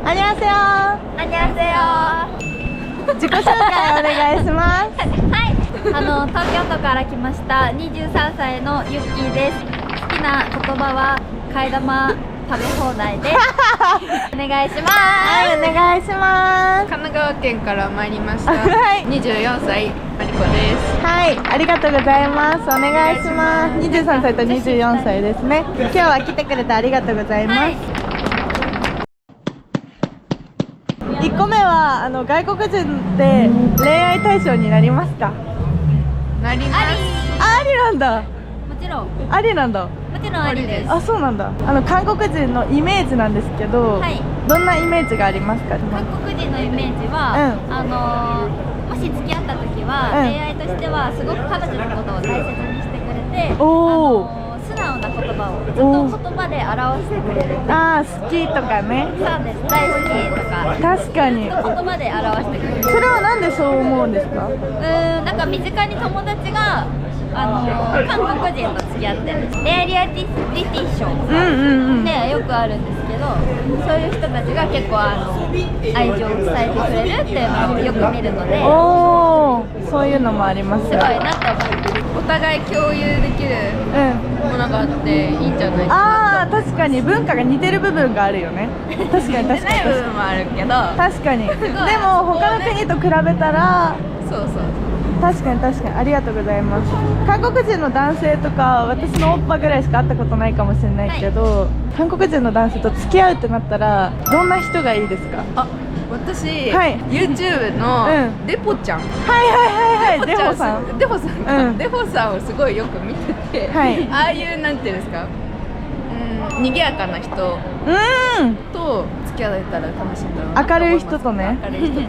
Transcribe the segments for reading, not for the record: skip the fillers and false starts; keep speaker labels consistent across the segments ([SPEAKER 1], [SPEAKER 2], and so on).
[SPEAKER 1] 안녕하세요.
[SPEAKER 2] 안녕하세요。
[SPEAKER 1] 自己紹介お願いします。
[SPEAKER 2] はい、東京都から来ました23歳のゆっきーです。好きな言葉は替え玉食べ放題です。お願いします。
[SPEAKER 1] はい、お願いします。
[SPEAKER 3] 神奈川県から参りました。
[SPEAKER 1] はい、
[SPEAKER 3] 24歳マリコです。
[SPEAKER 1] はい、ありがとうございます。お願いします。23歳と24歳ですね。今日は来てくれてありがとうございます。
[SPEAKER 2] はい、
[SPEAKER 1] 1個目は外国人で恋愛対象になりますか？
[SPEAKER 3] なります。
[SPEAKER 1] ありなんだ。
[SPEAKER 2] もちろん
[SPEAKER 1] ありなんだ。
[SPEAKER 2] もちろんありです。
[SPEAKER 1] あ、そうなんだ。韓国人のイメージなんですけど、
[SPEAKER 2] はい、
[SPEAKER 1] どんなイメージがありますか？
[SPEAKER 2] 韓国人のイメージは、もし付き合った時は、恋愛としてはすごく彼女のことを大切にしてくれて、素直な言葉をずっと言葉で表してくれる。
[SPEAKER 1] ああ、好きとかね。
[SPEAKER 2] そうです、大好きとか。
[SPEAKER 1] 確かに。
[SPEAKER 2] ずっと言葉で表してくれる。
[SPEAKER 1] それはなんでそう思うんですか？
[SPEAKER 2] なんか身近に友達が韓国人と付き合ってるレアリアリティショーでよくあるんですけど、そういう人たちが結構愛情を伝えてくれるっていうのをよく見るので、
[SPEAKER 1] おー、そういうのもあります。
[SPEAKER 2] すごいなと思います。
[SPEAKER 3] お互い共有できるものがあっていいんじゃないか
[SPEAKER 1] な。ああ、確かに文化が似てる部分があるよね。確かに確かに。
[SPEAKER 3] ない部分もあるけど、
[SPEAKER 1] 確かに。でも他の国と比べたら、
[SPEAKER 3] そうそう。
[SPEAKER 1] 確かに確かに、ありがとうございます。韓国人の男性とか私のオッパぐらいしか会ったことないかもしれないけど、韓国人の男性と付き合うってなったらどんな人がいいですか？
[SPEAKER 3] あ、私、
[SPEAKER 1] はい、
[SPEAKER 3] YouTube のデポちゃん、
[SPEAKER 1] はいはいはいはい、デポさん、
[SPEAKER 3] デポさんか、デポさんをすごいよく見てて、
[SPEAKER 1] はい、
[SPEAKER 3] ああいうなんていうんですか、賑やかな人と付き合えたら楽しいんだろうなと思います。
[SPEAKER 1] 明るい人とね。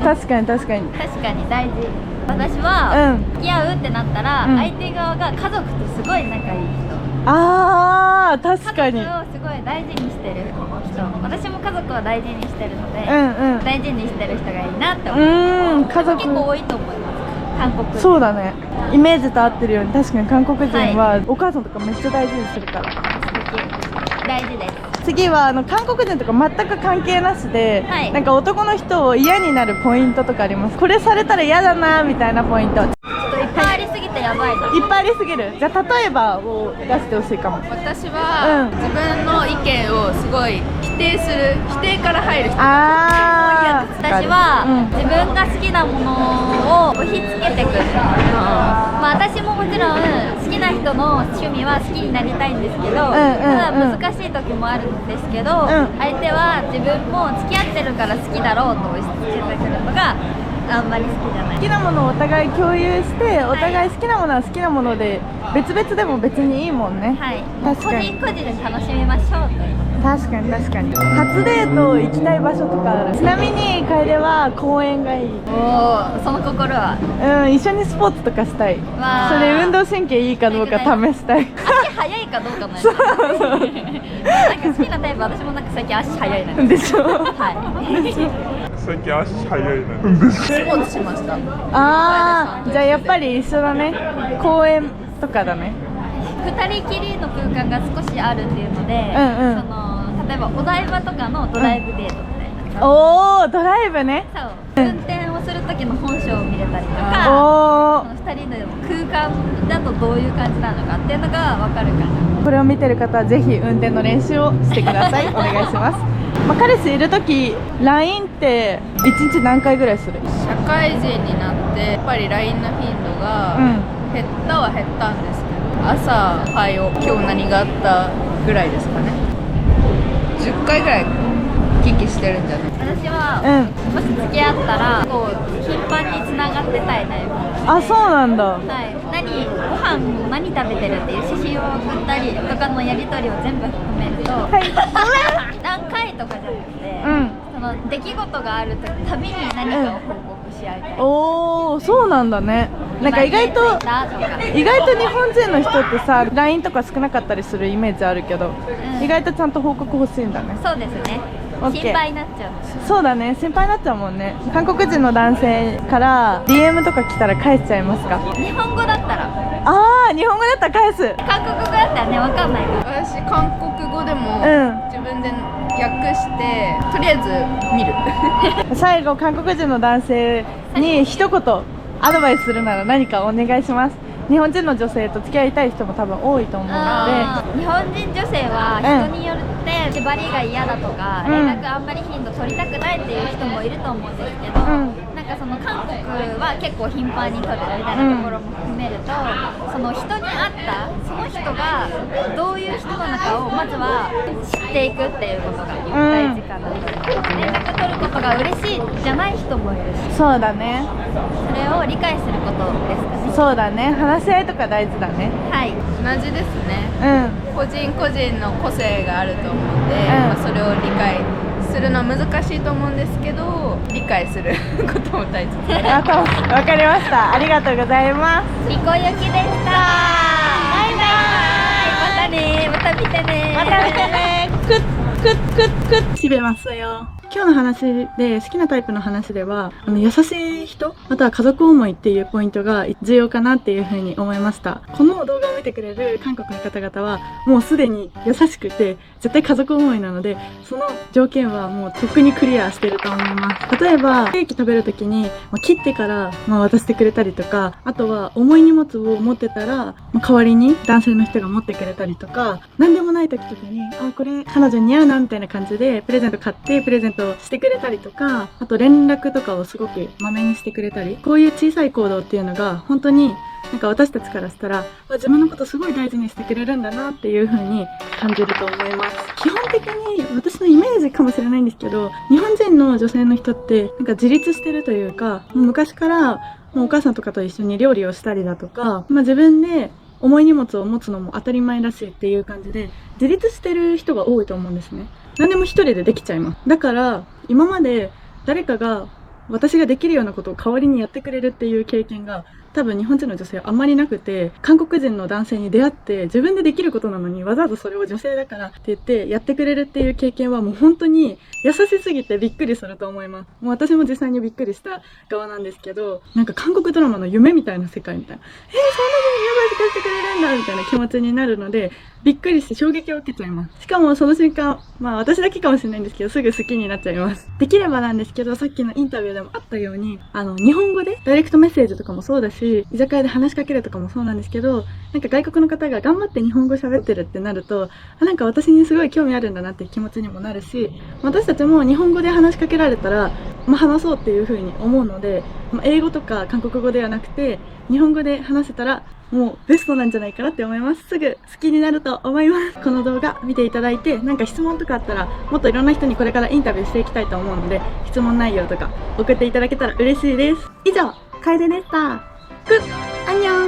[SPEAKER 1] 確かに確かに。
[SPEAKER 2] 確かに大事。私は付き合うってなったら、相手側が家族とすごい仲いい人。
[SPEAKER 1] ああ、確かに。
[SPEAKER 2] 家族をすごい大事にしてる人。私も家族を大事にしてるので、大事にしてる人がいいなって思う。
[SPEAKER 1] 家族
[SPEAKER 2] 結構多いと思います。韓国。
[SPEAKER 1] そうだね。イメージと合ってるように確かに韓国人はお母さんとかめっちゃ大事にするから。
[SPEAKER 2] 大事です。
[SPEAKER 1] 次は韓国人とか全く関係なしで、なんか男の人を嫌になるポイントとかあります？これされたら嫌だなみたいなポイント。
[SPEAKER 2] ちょっといっぱいありすぎてやばいな。
[SPEAKER 1] いっぱいありすぎる。じゃあ例えばを出してほしいかも。
[SPEAKER 3] 私は、自分の意見をすごい否定する、否定から入る人。
[SPEAKER 2] 私は、自分が好きなものを押し付けてくる。まあ私ももちろん好きな人の趣味は好きになりたいんですけど、ただ難しい時もあるんですけど、相手は自分も付き合ってるから好きだろうと押し付けてくるのがあんまり好きじゃない。
[SPEAKER 1] 好きなものをお互い共有して、お互い好きなものは好きなもので別々でも別にいいもんね。
[SPEAKER 2] はい、
[SPEAKER 1] 確かに。
[SPEAKER 2] 個人個人で楽しみましょうという。
[SPEAKER 1] 確かに確かに。初デート行きたい場所とかある？ちなみに楓は公園がいい。
[SPEAKER 2] おお、その心は？
[SPEAKER 1] 一緒にスポーツとかしたい。それ運動神経いいかどうか試したい。
[SPEAKER 2] 足速いかどうかなんですよ。なんか好きなタイプ、私もなんか最近足速いなん
[SPEAKER 1] でしょ。
[SPEAKER 2] はい。
[SPEAKER 4] 最近足速いなんで
[SPEAKER 3] スポーツしました。
[SPEAKER 1] ああ、じゃあやっぱり一緒だね。公園とかだね。
[SPEAKER 2] 2人きりの空間が少しあるっていうので、例えばお台場とかのドライブデートみたいな。
[SPEAKER 1] おお、ドライブね。
[SPEAKER 2] そう、運転をする時の本性を見れたりとか、2人の空間だとどういう感じなのかっていうのが分かるから。
[SPEAKER 1] これを見てる方はぜひ運転の練習をしてください。お願いします。彼氏いる時 LINE って1日何回ぐらいする？
[SPEAKER 3] 社会人になってやっぱり LINE の頻度が減ったは減ったんですけど、朝「はいよ今日何があった?」ぐらいですかね。10回ぐらい聞きしてるんじゃない？
[SPEAKER 2] 私は、もし付き合ったらこう頻繁につながってたいタイプ。
[SPEAKER 1] あ、そうなんだ。
[SPEAKER 2] はい、ご飯を何食べてるっていう指針を送ったりとかのやり取りを全部含めると、何回とかじゃなくて、その出来事があるたびに何かを報告し合いたい。
[SPEAKER 1] おお、そうなんだね。なんか意外と日本人の人ってさ LINE とか少なかったりするイメージあるけど、意外とちゃんと報告欲しいんだね。
[SPEAKER 2] そうですね。心配になっちゃう。
[SPEAKER 1] そうだね、心配になっちゃうもんね。韓国人の男性から DM とか来たら返しちゃいますか？
[SPEAKER 2] 日本語だったら。
[SPEAKER 1] ああ、日本語だったら返す。
[SPEAKER 2] 韓国語だったらね、わかんないから。
[SPEAKER 3] 私韓国語でも自分で訳してとりあえず見る
[SPEAKER 1] 最後韓国人の男性に一言アドバイスするなら何かお願いします。日本人の女性と付き合いたい人も多分多いと思うので、
[SPEAKER 2] 日本人女性は人によって縛りが嫌だとか、連絡あんまり頻度取りたくないっていう人もいると思うんですけど、なんかその韓国は結構頻繁に取るみたいなところも含めると、その人に会ったその人がどういう人なのかをまずは知っていくっていうことが大事かなと。連絡取ることが嬉しいじゃない人もいるし、
[SPEAKER 1] そうだね、
[SPEAKER 2] それを理解することですかね。
[SPEAKER 1] そうだね、話し合いとか大事だね。
[SPEAKER 2] はい、
[SPEAKER 3] 同じですね。
[SPEAKER 1] うん、
[SPEAKER 3] 個人個人の個性があると思うんで、まあ、それを理解するのは難しいと思うんですけど、理解することも大事ですね。
[SPEAKER 1] わかりました。ありがとうございます。
[SPEAKER 2] リコユキでした。バイバイ。またね。また見てね。
[SPEAKER 1] また見てね。くっくっくっくっ締めますよ。今日の話で好きなタイプの話では優しい人または家族思いっていうポイントが重要かなっていうふうに思いました。この動画を見てくれる韓国の方々はもうすでに優しくて絶対家族思いなので、その条件はもうとっくにクリアしてると思います。例えばケーキ食べる時に切ってから渡してくれたりとか、あとは重い荷物を持ってたら代わりに男性の人が持ってくれたりとか、何でもない時とかにこれ彼女に似合うなみたいな感じでプレゼント買ってプレゼントしてくれたりとか、あと連絡とかをすごくまめにしてくれたり、こういう小さい行動っていうのが本当になんか私たちからしたら自分のことすごい大事にしてくれるんだなっていう風に感じると思います。基本的に私のイメージかもしれないんですけど、日本人の女性の人ってなんか自立してるというか、もう昔からもうお母さんとかと一緒に料理をしたりだとか、自分で重い荷物を持つのも当たり前だしっていう感じで自立してる人が多いと思うんですね。何でも一人でできちゃいます。だから今まで誰かが私ができるようなことを代わりにやってくれるっていう経験が多分日本人の女性はあんまりなくて、韓国人の男性に出会って自分でできることなのにわざわざそれを女性だからって言ってやってくれるっていう経験はもう本当に優しすぎてびっくりすると思います。もう私も実際にびっくりした側なんですけど、なんか韓国ドラマの夢みたいな世界みたいな、そんな風に優しくしてくれるんだみたいな気持ちになるので、びっくりして衝撃を受けちゃいます。しかもその瞬間、私だけかもしれないんですけどすぐ好きになっちゃいます。できればなんですけど、さっきのインタビューでもあったように日本語でダイレクトメッセージとかもそうだし、居酒屋で話しかけるとかもそうなんですけど、なんか外国の方が頑張って日本語喋ってるってなると、なんか私にすごい興味あるんだなって気持ちにもなるし、私たちも日本語で話しかけられたら、話そうっていう風に思うので、英語とか韓国語ではなくて日本語で話せたらもうベストなんじゃないかなって思います。すぐ好きになると思います。この動画見ていただいて、なんか質問とかあったらもっといろんな人にこれからインタビューしていきたいと思うので、質問内容とか送っていただけたら嬉しいです。以上、楓でした。くっ、あんにょん。